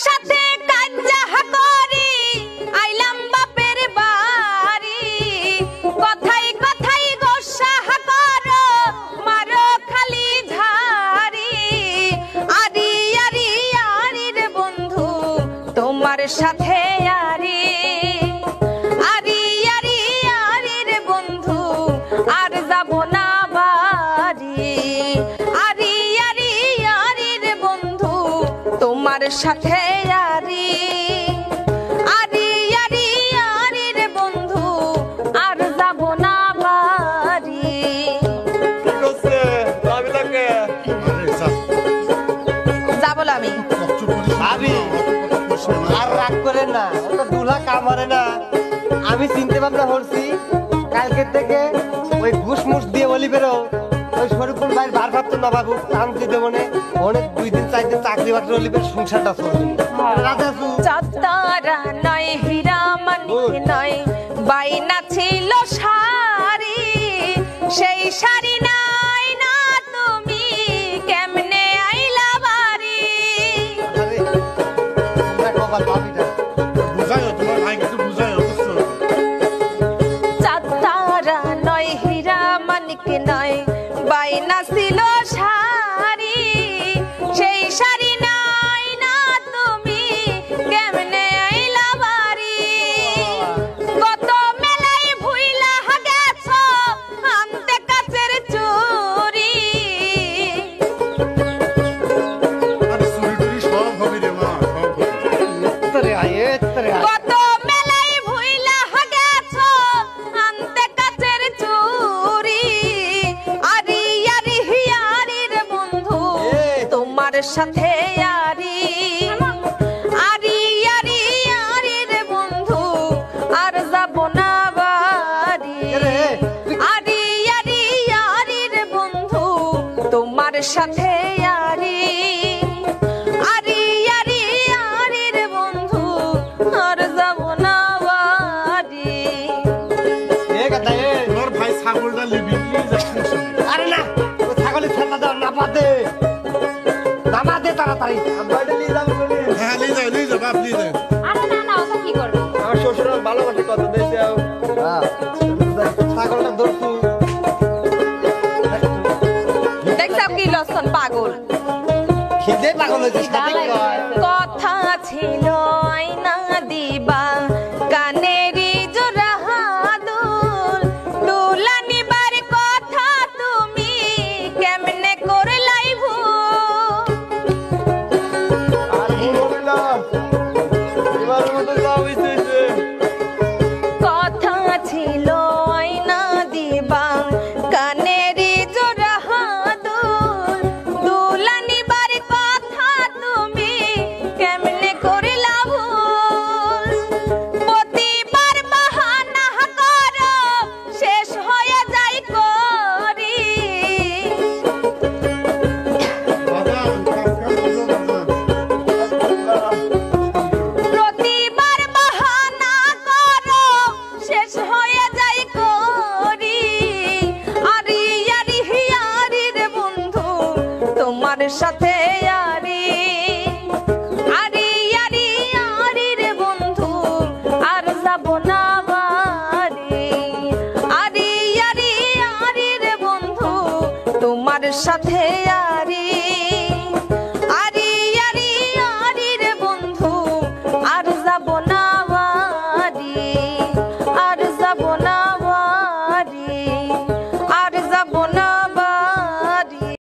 সাথে কাঞ্জা করি আইলাম বাপের বাড়ি কথাই কথাই গোসা করো মারো খালি ঝাড়ি আরি আরি আরি রে বন্ধু তোমার সাথে আরি আরি আরি আরি রে বন্ধু আর যাব না বাড়ি আরি আরি আরি রে বন্ধু তোমার সাথে আরি আরি আরি আরি রে বন্ধু আর যাব না বাড়ি যাব আমি ভাবি আর রাগ করে না ওটা দুলা কামারে না আমি চিনতে ভাবনা করছি কালকে থেকে ওই ঘুষ মুষ দিয়ে বলি বেরো ওই শরীফুল ভাইয়ের ভারপ্রাপ্ত নবাগত শান্তি দেবনে অনেক 2 দিন 4 দিন চাকরি বাকরি হলিবের সংসারটা চলবে চাঁদারা নয় হীরা মানিক নয় বাইনা ছিল শাড়ি সেই শাড়ি নাই না তুমি কেমনে আইলা বাড়ি চাঁদারা নয় হীরা মানিক নয় বাইনা ছিল শাড়ি সেই শাড়ি নাই না তুমি কেমনে আইলা বাড়ি কত মেলাই ভুইলা গেছো আনতে কাচের চুরি কত মেলাই ভুইলা গেছো আনতে কাচের চুরি আরি আরি আরি রে বন্ধু তোমার সাথে আরি আরি আরি আরি রে বন্ধু আর যাব না বাড়ি আরি আরি আরি রে বন্ধু তোমার সাথে আরি আরি আরি আরি রে বন্ধু আর যাব না বাড়ি তোর ভাই ছাগলটা লিবি আরে না ও ছাগলের ছেলে দাও না পাতে নামা দে তাড়াতাড়ি আমরা এটা নিয়ে যাবো বলি হ্যাঁ নিয়ে যাও বাপ নিয়ে যাও আরে না না ওটা কি করবে আমার শ্বশুর ভালোবাসে কত দিয়েছে হ্যাঁ ছাগলটা ধরছু দেখছ কি লক্ষণ পাগল খিদে পাগল হয়েছে সাথে কয় কথা ছিল আয়না দিবা কানেরি জোড়া দুল দুলা নিবার কথা তুমি কেমনে করলাই ভুল আর বলবি না এবার মতো যাও হইছে কথা ছিল আয়না দিবা কানেরি জোড়া দুল দুলা নিবার কথা তুমি কেমনে করলা ভুল প্রতিবার বাহানা করো শেষ হয়ে যায় করি প্রতিবার বাহানা করো শেষ হয়ে যায় করি আরি আরি আরি রে বন্ধু তোমার সাথে আরি আরি আরি আরি রে বন্ধু আর যাব না বাড়ি আরি আরি আরি রে বন্ধু তোমার সাথে